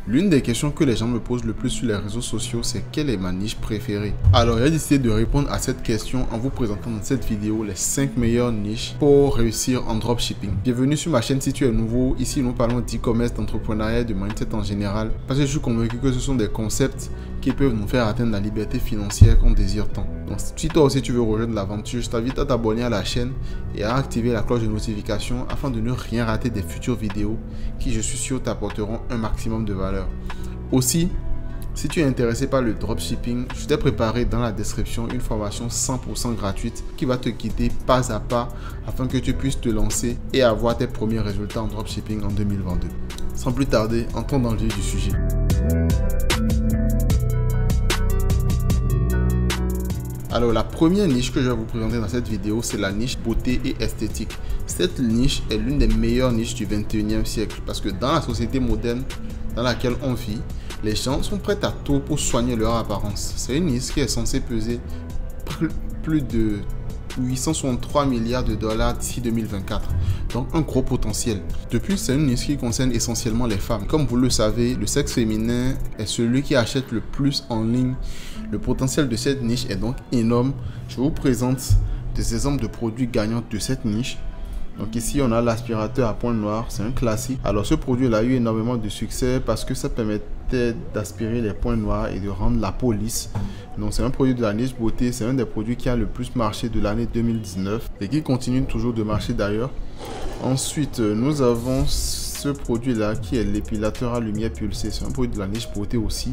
L'une des questions que les gens me posent le plus sur les réseaux sociaux, c'est quelle est ma niche préférée? Alors, j'ai décidé de répondre à cette question en vous présentant dans cette vidéo les 5 meilleures niches pour réussir en dropshipping. Bienvenue sur ma chaîne si tu es nouveau. Ici, nous parlons d'e-commerce, d'entrepreneuriat et de mindset en général parce que je suis convaincu que ce sont des concepts qui peuvent nous faire atteindre la liberté financière qu'on désire tant. Donc, si toi aussi tu veux rejoindre l'aventure, je t'invite à t'abonner à la chaîne et à activer la cloche de notification afin de ne rien rater des futures vidéos qui, je suis sûr, t'apporteront un maximum de valeur. Aussi, si tu es intéressé par le dropshipping, je t'ai préparé dans la description une formation 100% gratuite qui va te guider pas à pas afin que tu puisses te lancer et avoir tes premiers résultats en dropshipping en 2022. Sans plus tarder, entrons dans le vif du sujet. Alors, la première niche que je vais vous présenter dans cette vidéo, c'est la niche beauté et esthétique. Cette niche est l'une des meilleures niches du 21e siècle parce que dans la société moderne dans laquelle on vit, les gens sont prêts à tout pour soigner leur apparence. C'est une niche qui est censée peser plus de 863 milliards de dollars d'ici 2024. Donc un gros potentiel. Depuis, c'est une niche qui concerne essentiellement les femmes. Comme vous le savez, le sexe féminin est celui qui achète le plus en ligne. Le potentiel de cette niche est donc énorme. Je vous présente des exemples de produits gagnants de cette niche. Donc ici, on a l'aspirateur à pointe noire, c'est un classique. Alors ce produit-là a eu énormément de succès parce que ça permettait d'aspirer les points noirs et de rendre la peau lisse. Donc c'est un produit de la niche beauté, c'est un des produits qui a le plus marché de l'année 2019 et qui continue toujours de marcher d'ailleurs. Ensuite, nous avons ce produit-là qui est l'épilateur à lumière pulsée. C'est un produit de la niche beauté aussi.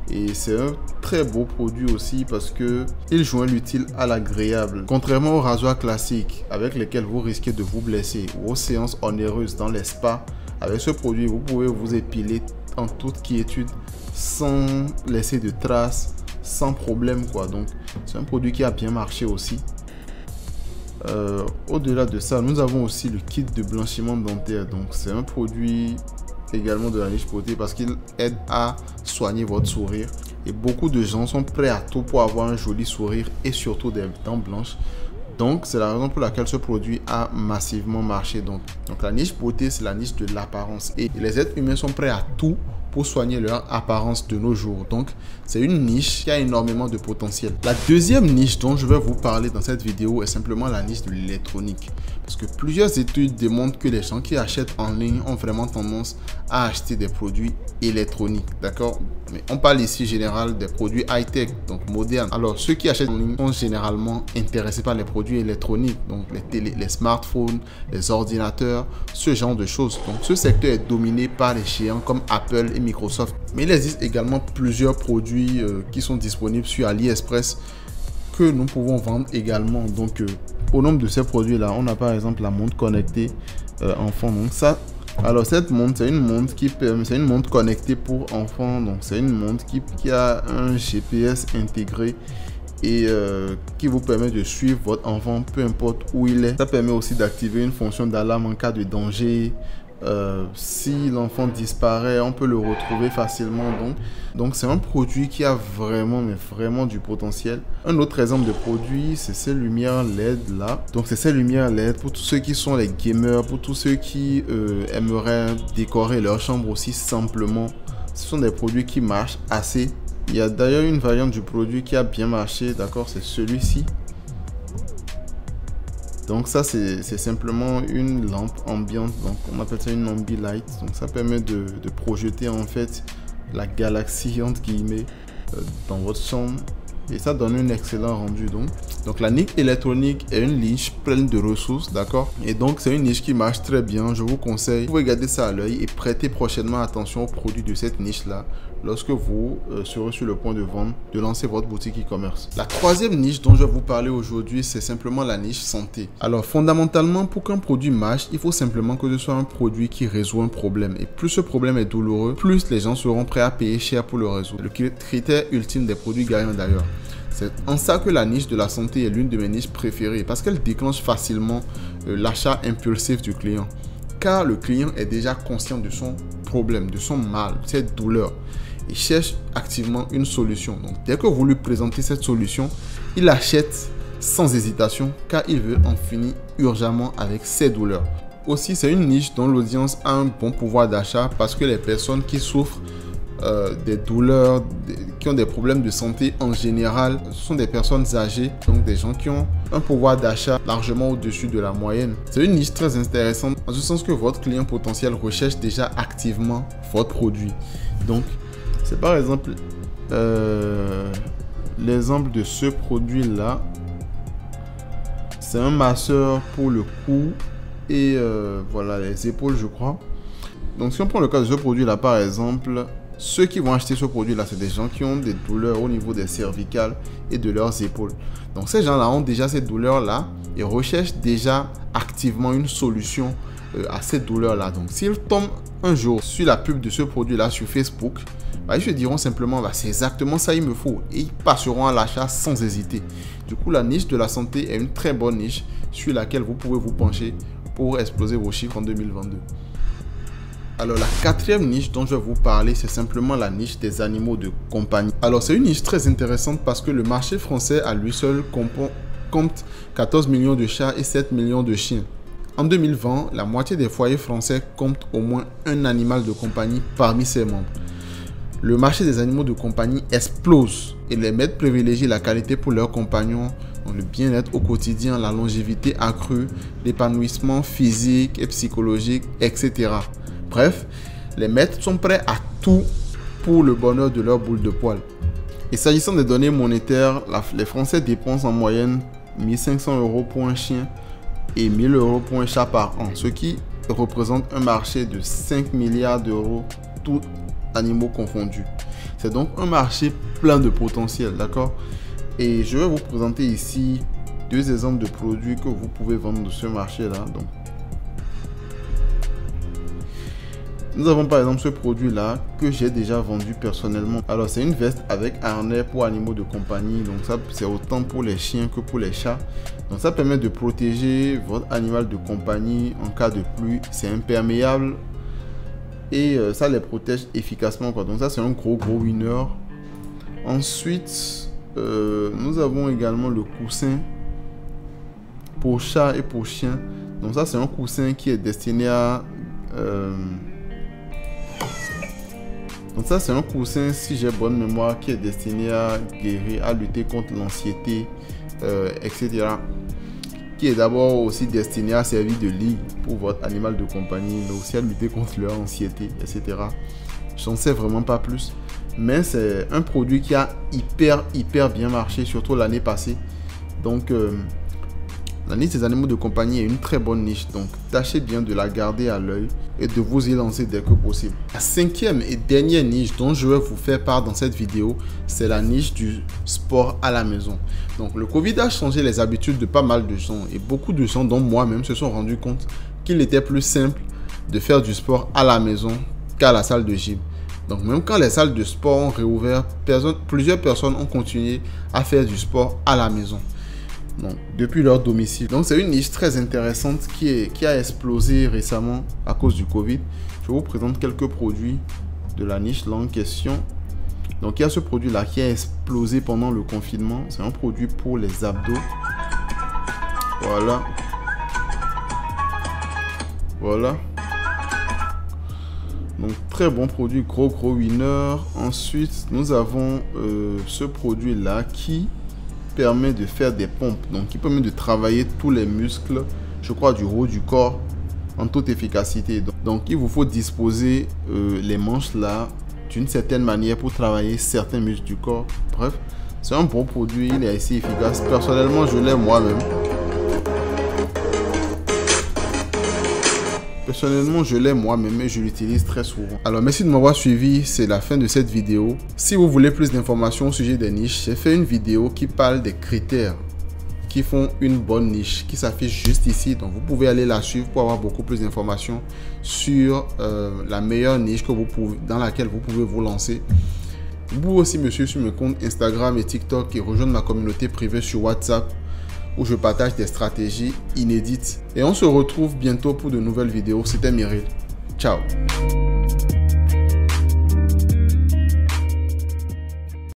Et c'est un très beau produit aussi parce que il joint l'utile à l'agréable. Contrairement aux rasoirs classiques avec lesquels vous risquez de vous blesser ou aux séances onéreuses dans les spas, avec ce produit, vous pouvez vous épiler en toute quiétude sans laisser de traces, sans problème quoi. Donc, c'est un produit qui a bien marché aussi. Au-delà de ça, nous avons aussi le kit de blanchiment dentaire. Donc, c'est un produit également de la niche beauté parce qu'il aide à soigner votre sourire et beaucoup de gens sont prêts à tout pour avoir un joli sourire et surtout des dents blanches. Donc c'est la raison pour laquelle ce produit a massivement marché. Donc la niche beauté, c'est la niche de l'apparence et les êtres humains sont prêts à tout pour soigner leur apparence de nos jours. Donc c'est une niche qui a énormément de potentiel. La deuxième niche dont je vais vous parler dans cette vidéo est simplement la niche de l'électronique. Parce que plusieurs études démontrent que les gens qui achètent en ligne ont vraiment tendance à acheter des produits électroniques, d'accord? Mais on parle ici général des produits high-tech, donc modernes. Alors ceux qui achètent en ligne sont généralement intéressés par les produits électroniques, donc les télé, les smartphones, les ordinateurs, ce genre de choses. Donc ce secteur est dominé par les géants comme Apple et Microsoft. Mais il existe également plusieurs produits qui sont disponibles sur AliExpress que nous pouvons vendre également. Donc au nombre de ces produits là, on a par exemple la montre connectée enfant. Donc ça, alors cette montre, c'est une montre qui permet, c'est une montre connectée pour enfants. Donc c'est une montre qui a un GPS intégré et qui vous permet de suivre votre enfant peu importe où il est. Ça permet aussi d'activer une fonction d'alarme en cas de danger. Si l'enfant disparaît, on peut le retrouver facilement. Donc c'est un produit qui a vraiment du potentiel. Un autre exemple de produit, c'est ces lumières LED là. Donc c'est ces lumières LED pour tous ceux qui sont les gamers, pour tous ceux qui aimeraient décorer leur chambre aussi simplement. Ce sont des produits qui marchent assez. Il y a d'ailleurs une variante du produit qui a bien marché, d'accord, c'est celui-ci. Donc ça c'est simplement une lampe ambiante, donc on appelle ça une ambilight. Donc ça permet de projeter en fait la galaxie entre guillemets dans votre chambre et ça donne un excellent rendu. Donc la niche électronique est une niche pleine de ressources, d'accord, et donc c'est une niche qui marche très bien. Je vous conseille, vous pouvez garder ça à l'œil et prêter prochainement attention aux produits de cette niche là lorsque vous serez sur le point de vendre, de lancer votre boutique e-commerce. La troisième niche dont je vais vous parler aujourd'hui, c'est simplement la niche santé. Alors fondamentalement, pour qu'un produit marche, il faut simplement que ce soit un produit qui résout un problème. Et plus ce problème est douloureux, plus les gens seront prêts à payer cher pour le résoudre. Le critère ultime des produits gagnants d'ailleurs. C'est en ça que la niche de la santé est l'une de mes niches préférées parce qu'elle déclenche facilement l'achat impulsif du client. Car le client est déjà conscient de son problème, de son mal, de cette douleur. Il cherche activement une solution. Donc, dès que vous lui présentez cette solution, il achète sans hésitation car il veut en finir urgemment avec ses douleurs. Aussi, c'est une niche dont l'audience a un bon pouvoir d'achat parce que les personnes qui souffrent des douleurs, qui ont des problèmes de santé en général. Ce sont des personnes âgées, donc des gens qui ont un pouvoir d'achat largement au-dessus de la moyenne. C'est une niche très intéressante en ce sens que votre client potentiel recherche déjà activement votre produit. Donc, c'est par exemple l'exemple de ce produit-là. C'est un masseur pour le cou et voilà les épaules, je crois. Donc, si on prend le cas de ce produit-là, par exemple, ceux qui vont acheter ce produit-là, c'est des gens qui ont des douleurs au niveau des cervicales et de leurs épaules. Donc, ces gens-là ont déjà ces douleurs-là et recherchent déjà activement une solution à cette douleur-là. Donc, s'ils tombent un jour sur la pub de ce produit-là sur Facebook, ils se diront simplement, c'est exactement ça il me faut. Et ils passeront à l'achat sans hésiter. Du coup, la niche de la santé est une très bonne niche sur laquelle vous pouvez vous pencher pour exploser vos chiffres en 2022. Alors, la quatrième niche dont je vais vous parler, c'est simplement la niche des animaux de compagnie. Alors, c'est une niche très intéressante parce que le marché français à lui seul compte 14 millions de chats et 7 millions de chiens. En 2020, la moitié des foyers français comptent au moins un animal de compagnie parmi ses membres. Le marché des animaux de compagnie explose et les maîtres privilégient la qualité pour leurs compagnons, donc le bien-être au quotidien, la longévité accrue, l'épanouissement physique et psychologique, etc. Bref, les maîtres sont prêts à tout pour le bonheur de leur boule de poil. Et s'agissant des données monétaires, les Français dépensent en moyenne 1 500 € pour un chien et 1 000 € pour un chat par an, ce qui représente un marché de 5 milliards d'euros, tous animaux confondus. C'est donc un marché plein de potentiel, d'accord? Et je vais vous présenter ici deux exemples de produits que vous pouvez vendre de ce marché-là. Donc, nous avons par exemple ce produit-là que j'ai déjà vendu personnellement. Alors, c'est une veste avec harnais pour animaux de compagnie. Donc, ça, c'est autant pour les chiens que pour les chats. Donc, ça permet de protéger votre animal de compagnie en cas de pluie. C'est imperméable et ça les protège efficacement, quoi. Donc, ça, c'est un gros winner. Ensuite, nous avons également le coussin pour chat et pour chien. Donc, ça, c'est un coussin qui est destiné à... Donc ça, c'est un coussin, si j'ai bonne mémoire, qui est destiné à guérir, à lutter contre l'anxiété, etc. Qui est d'abord aussi destiné à servir de lit pour votre animal de compagnie, mais aussi à lutter contre leur anxiété, etc. J'en sais vraiment pas plus. Mais c'est un produit qui a hyper bien marché, surtout l'année passée. Donc, la niche des animaux de compagnie est une très bonne niche, donc tâchez bien de la garder à l'œil et de vous y lancer dès que possible. La cinquième et dernière niche dont je vais vous faire part dans cette vidéo, c'est la niche du sport à la maison. Donc le Covid a changé les habitudes de pas mal de gens et beaucoup de gens, dont moi-même, se sont rendus compte qu'il était plus simple de faire du sport à la maison qu'à la salle de gym. Donc même quand les salles de sport ont réouvert, plusieurs personnes ont continué à faire du sport à la maison. Donc, depuis leur domicile. Donc c'est une niche très intéressante qui a explosé récemment à cause du Covid. Je vous présente quelques produits de la niche là en question. Donc il y a ce produit là qui a explosé pendant le confinement. C'est un produit pour les abdos. Voilà. Donc très bon produit, gros winner. Ensuite nous avons ce produit là qui permet de faire des pompes, donc qui permet de travailler tous les muscles, je crois, du haut du corps en toute efficacité. Donc il vous faut disposer les manches là d'une certaine manière pour travailler certains muscles du corps. Bref, c'est un bon produit, il est assez efficace. Personnellement, je l'ai moi-même. Personnellement, je l'ai moi-même et je l'utilise très souvent. Alors, merci de m'avoir suivi. C'est la fin de cette vidéo. Si vous voulez plus d'informations au sujet des niches, j'ai fait une vidéo qui parle des critères qui font une bonne niche, qui s'affiche juste ici. Donc, vous pouvez aller la suivre pour avoir beaucoup plus d'informations sur la meilleure niche dans laquelle vous pouvez vous lancer. Vous pouvez aussi me suivre sur mes comptes Instagram et TikTok et rejoindre ma communauté privée sur WhatsApp, où je partage des stratégies inédites. Et on se retrouve bientôt pour de nouvelles vidéos. C'était Meryl. Ciao.